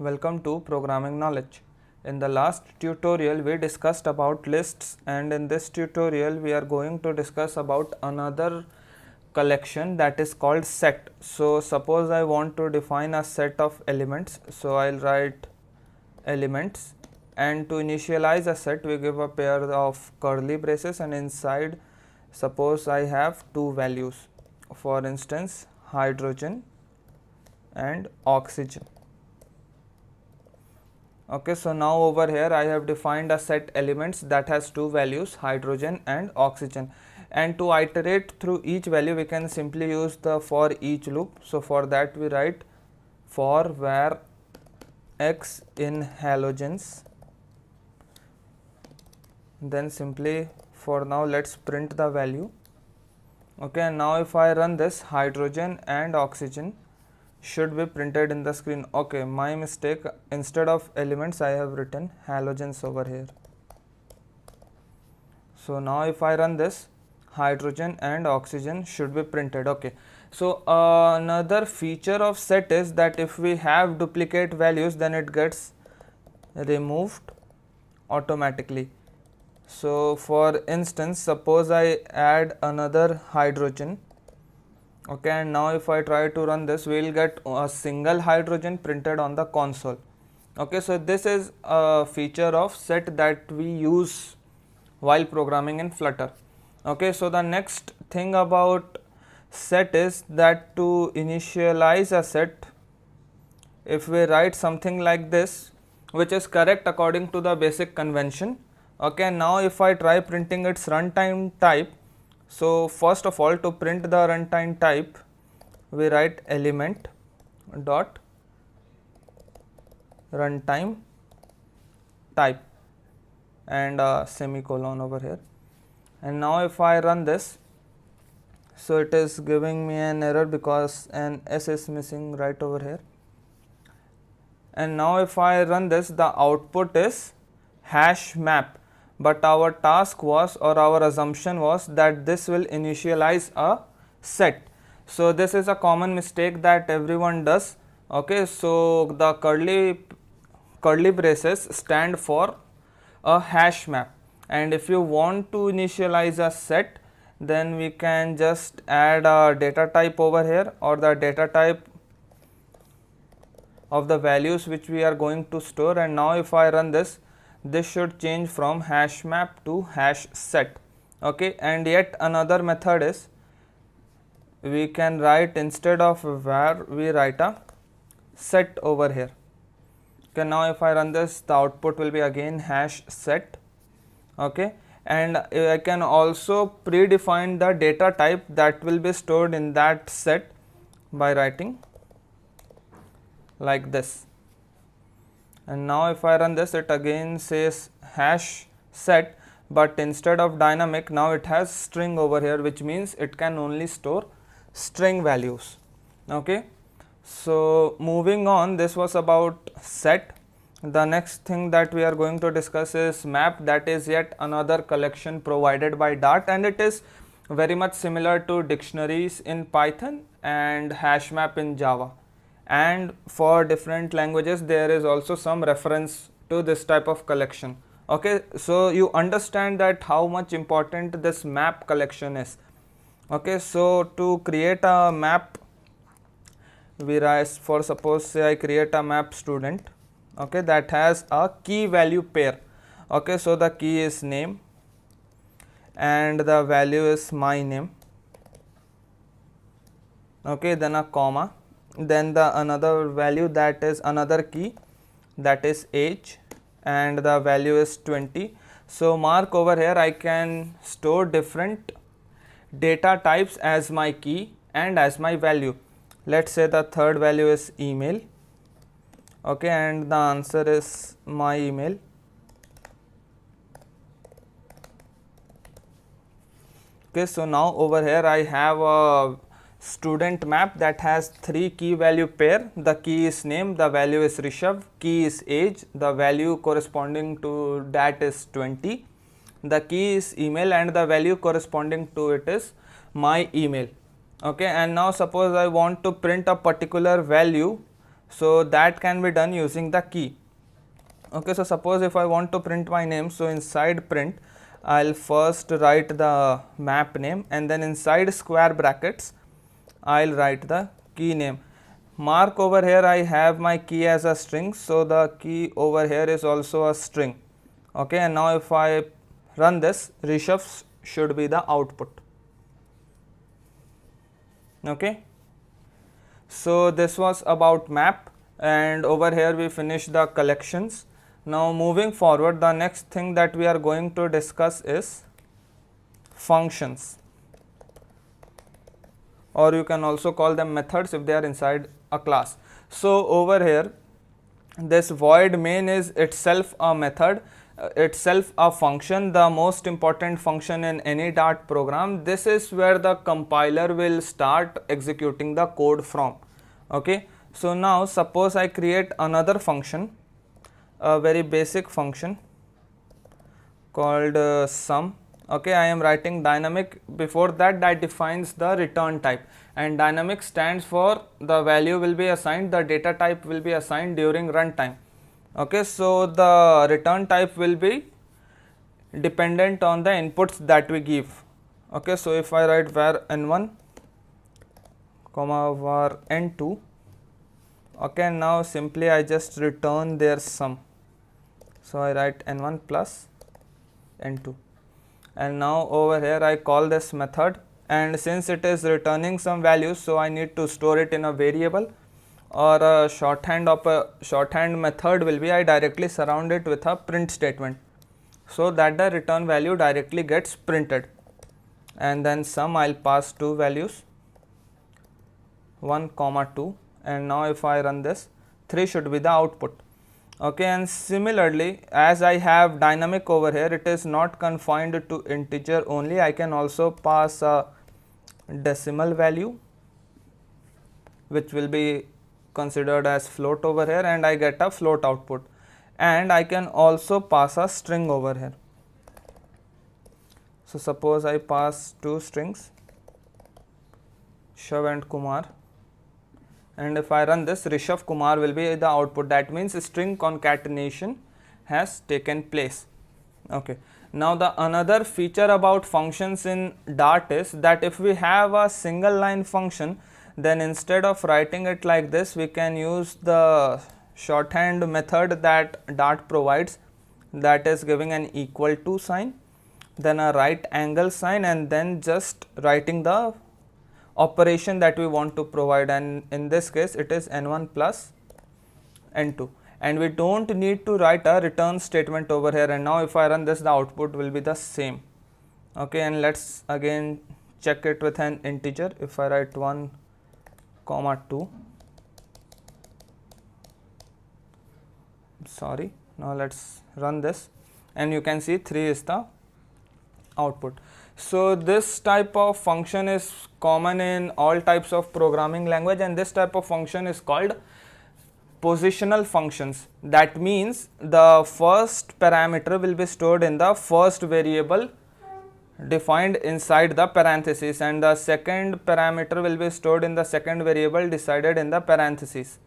Welcome to Programming Knowledge. In the last tutorial we discussed about lists, and in this tutorial we are going to discuss about another collection that is called set. So suppose I want to define a set of elements, so I'll write elements, and to initialize a set we give a pair of curly braces, and inside suppose I have two values, for instance hydrogen and oxygen. Okay, so now over here I have defined a set elements that has two values, hydrogen and oxygen, and to iterate through each value we can simply use the for each loop. So for that we write for var x in halogens, then simply for now let's print the value. Okay, and now if I run this, hydrogen and oxygen should be printed in the screen. Okay, my mistake, instead of elements I have written halogens over here. So now if I run this, hydrogen and oxygen should be printed. Okay, so another feature of set is that if we have duplicate values then it gets removed automatically. So for instance, suppose I add another hydrogen. Okay, and now if I try to run this, we will get a single hydrogen printed on the console. Okay, so this is a feature of set that we use while programming in Flutter. Okay, so the next thing about set is that to initialize a set, if we write something like this, which is correct according to the basic convention. Okay, now if I try printing its runtime type, so first of all, to print the runtime type we write element dot runtime type and a semicolon over here. And now if I run this, so it is giving me an error because an s is missing right over here. And now if I run this, the output is hash map, but our task was, or our assumption was, that this will initialize a set. So this is a common mistake that everyone does. Okay, so the curly braces stand for a hash map, and if you want to initialize a set then we can just add a data type over here, or the data type of the values which we are going to store. And now if I run this, this should change from hash map to hash set. Okay, and yet another method is we can write, instead of var we write a set over here. Okay, now if I run this, the output will be again hash set. Okay, and I can also predefine the data type that will be stored in that set by writing like this. And now if I run this, it again says hash set, but instead of dynamic now it has string over here, which means it can only store string values. Okay, so moving on, this was about set. The next thing that we are going to discuss is map, that is yet another collection provided by Dart, and it is very much similar to dictionaries in Python and hash map in Java. And for different languages there is also some reference to this type of collection. Okay, so you understand that how much important this map collection is. Okay, so to create a map we write, for suppose say I create a map student, okay, that has a key value pair. Okay, so the key is name and the value is my name. Okay, then a comma, then the another value, that is another key, that is age, and the value is 20. So mark over here I can store different data types as my key and as my value. Let's say the third value is email. Okay, and the answer is my email. Okay, so now over here I have a student map that has three key value pair. The key is name, the value is Rishabh, key is age, the value corresponding to that is 20, the key is email and the value corresponding to it is my email. Okay, and now suppose I want to print a particular value So that can be done using the key. Okay, so suppose if I want to print my name, so inside print I'll first write the map name, and then inside square brackets I'll write the key name. Mark over here I have my key as a string, so the key over here is also a string. Okay, and now if I run this, Rishabh should be the output. Okay, so this was about map, and over here we finished the collections. Now moving forward, the next thing that we are going to discuss is functions, or you can also call them methods if they are inside a class. So over here this void main is itself a method, itself a function, the most important function in any Dart program. This is where the compiler will start executing the code from. Okay, so now suppose I create another function, a very basic function called sum. Okay, I am writing dynamic. Before that, that defines the return type, and dynamic stands for the value will be assigned, the data type will be assigned during runtime. Okay, so the return type will be dependent on the inputs that we give. Okay, so if I write var n1 comma var n2, okay, now simply I just return their sum. So I write n1 plus n2, and now over here I call this method, and since it is returning some values, so I need to store it in a variable, or a shorthand of a shorthand method will be I directly surround it with a print statement, so that the return value directly gets printed. And then sum I'll pass two values, 1 comma 2, and now if I run this, 3 should be the output. Okay, and similarly as I have dynamic over here, it is not confined to integer only, I can also pass a decimal value which will be considered as float over here, and I get a float output, and I can also pass a string over here. So suppose I pass two strings, Shav and Kumar, and if I run this, Rishabh Kumar will be the output. That means string concatenation has taken place. Okay, now the another feature about functions in Dart is that if we have a single line function, then instead of writing it like this, we can use the shorthand method that Dart provides, that is giving an equal to sign, then a right angle sign, and then just writing the operation that we want to provide, and in this case it is n1 plus n2, and we don't need to write a return statement over here. And now if I run this, the output will be the same. Okay, and let's again check it with an integer. If I write 1 comma 2, sorry, now let's run this, and you can see 3 is the output. So this type of function is common in all types of programming language, and this type of function is called positional functions. That means the first parameter will be stored in the first variable defined inside the parentheses, and the second parameter will be stored in the second variable decided in the parentheses.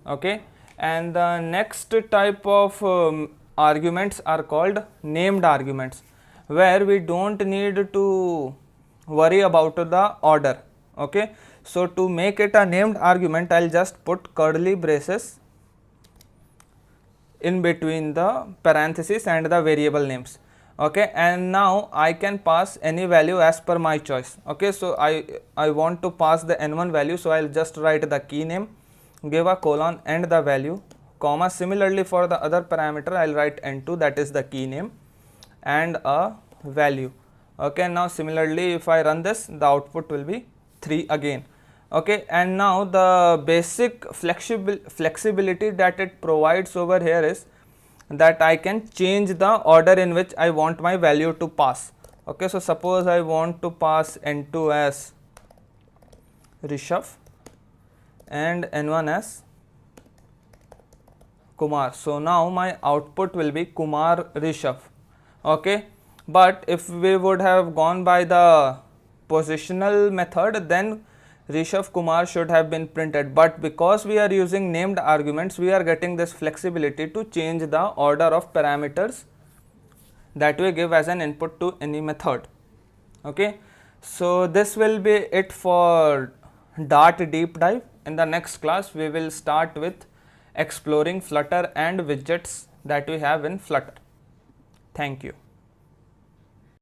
Okay, and the next type of arguments are called named arguments, where we don't need to worry about the order. Okay, so to make it a named argument, I'll just put curly braces in between the parentheses and the variable names. Okay, and now I can pass any value as per my choice. Okay, so I want to pass the n1 value, so I'll just write the key name, give a colon and the value, comma. Similarly for the other parameter, I'll write n2, that is the key name, and a value. Okay, now similarly if I run this, the output will be 3 again. Okay, and now the basic flexibility that it provides over here is that I can change the order in which I want my value to pass. Okay, so suppose I want to pass n2 as Rishabh and n1 as Kumar. So now my output will be Kumar Rishabh. Okay, but if we would have gone by the positional method, then Rishabh Kumar should have been printed, but because we are using named arguments, we are getting this flexibility to change the order of parameters that we give as an input to any method. Okay, so this will be it for Dart deep dive. In the next class, we will start with exploring Flutter and widgets that we have in Flutter. Thank you.